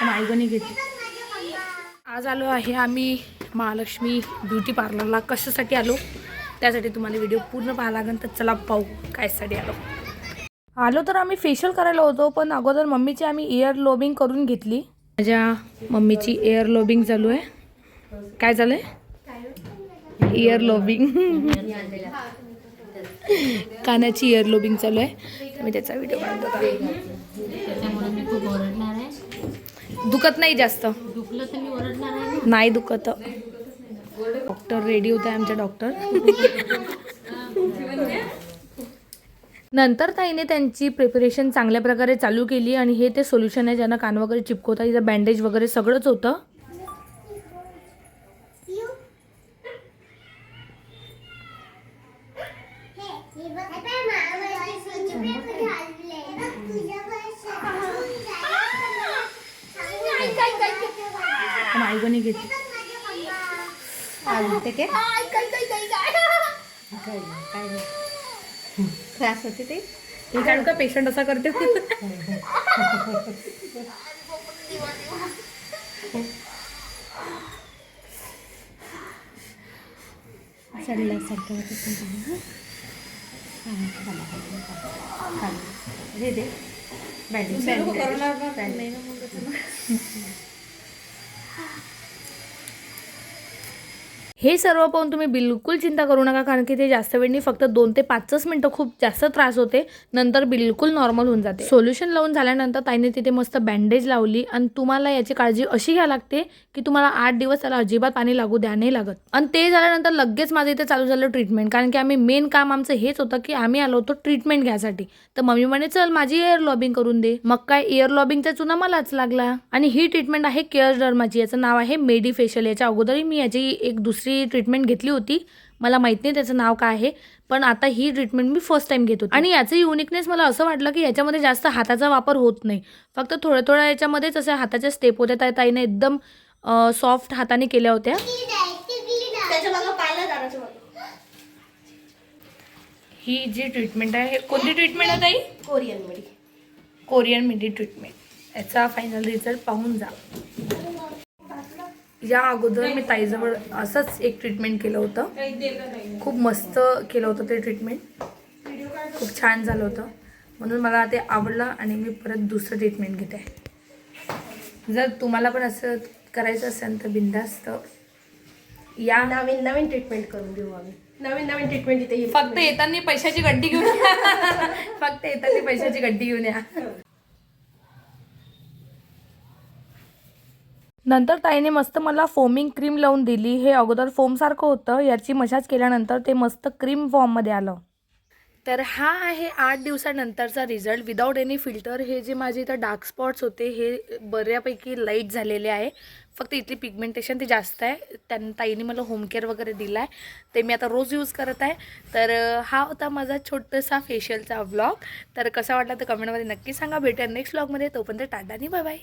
मायगोनी घेतली. आज आलो आहे आम्ही महालक्ष्मी ब्युटी पार्लरला. कशासाठी आलो त्यासाठी तुम्हाला व्हिडिओ पूर्ण पाहायला लागेल, तर चला पाहू कायसाठी आलो तर आम्ही फेशियल करायला होतो, पण अगोदर मम्मीची आम्ही एअर लॉबिंग करून घेतली. माझ्या मम्मीची एअर लॉबिंग चालू आहे. काय चालू आहे? Air lobbying. कानाची एअर लॉबिंग चालू आहे. मी त्याचा व्हिडिओ काढतो. त्याच्यामुळे मी खूप ओरडणार आहे. दुखत नाही जास्त? दुखलं तर मी ओरडणार आहे. नाही दुखत. डॉक्टर रेडी होते आमचे डॉक्टर. नंतर ताईने त्यांची प्रिपरेशन चांगल्या प्रकारे चालू केली आणि हे ते सोल्युशन आहे ज्यांना कान वगैरे चिपकवता, इथं बँडेज वगैरे सगळंच होतं. मायगोनी घेतली. त्रास होते ते. हे काढू का? पेशंट असा करते. हे सर्व पाहून तुम्ही बिलकुल चिंता करू नका, कारण की ते जास्त वेळ नाही, फक्त 2 ते 5 मिनिटं खूप जास्त त्रास होते, नंतर बिलकुल नॉर्मल होऊन जाते. सोल्युशन लावून झाल्यानंतर ताईने तिथे मस्त बँडेज लावली. आणि तुम्हाला याची काळजी अशी घ्यावी लागते की तुम्हाला 8 दिवस त्याला अजिबात पाणी लागू द्या नाही लागत. आणि ते झाल्यानंतर लगेच माझं इथे चालू झालं ट्रीटमेंट, कारण की आम्ही मेन काम आमचं हेच होतं की आम्ही आलो होतो ट्रीटमेंट घ्यायसाठी. तर मम्मी म्हणे चल माझी एअर लॉबिंग करून दे. मग काय एअर लॉबिंगचा चुना मलाच लागला. आणि ही ट्रीटमेंट आहे केअर डर्माची. याचं नाव आहे मेडी फेशियल. याच्या अगोदरही मी याची एक दुसरी ट्रीटमेंट घेतली होती, मला माहित नाही त्याचं नाव काय आहे, पण आता ही ट्रीटमेंट मी फर्स्ट टाइम घेत होती. आणि याचं युनिकनेस मला असं वाटलं की याच्यामध्ये जास्त हाताचा वापर होत नाही, फक्त थोड्या याच्यामध्येच अशा हाताच्या स्टेप होत्या. ताईने एकदम सॉफ्ट हाताने केल्या होत्या. ही जी ट्रीटमेंट आहे, कोणती ट्रीटमेंट आहे ताई? कोरियन मेडी ट्रीटमेंट. याचा फायनल रिझल्ट पाहून जा. या अगोदर मी ताईजवळ असंच एक ट्रीटमेंट केलं होतं, खूप मस्त केलं होतं ते ट्रीटमेंट, खूप छान झालं होतं, म्हणून मला ते आवडलं आणि मी परत दुसरं ट्रीटमेंट घेते. जर तुम्हाला पण असं करायचं असेल तर बिंदास्त या. नवीन ट्रीटमेंट करून देऊ आम्ही. नवीन ट्रीटमेंट इथे. फक्त येताना पैशाची गड्डी घेऊन या. फक्त येताना पैशाची गड्डी घेऊन या. नंतर ताईने मस्त मला फोमिंग क्रीम लावून दिली. हे अगोदर फोमसारखं होतं, याची मसाज केल्यानंतर ते मस्त क्रीम फॉर्ममध्ये आलं. तर हा आहे 8 दिवसानंतरचा रिझल्ट विदाऊट एनी फिल्टर. हे जे माझे इथं डार्क स्पॉट्स होते हे बऱ्यापैकी लाईट झालेले आहे, फक्त इथली पिगमेंटेशन ती जास्त आहे. ताईने मला होम केअर वगैरे दिला आहे, ते मी आता रोज यूज करत आहे. तर हा होता माझा छोटासा फेशियलचा व्लॉग. तर कसा वाटला तर कमेंटमध्ये नक्की सांगा. भेटूया नेक्स्ट व्लॉगमध्ये. तोपर्यंत टाटा आणि बाय बाय.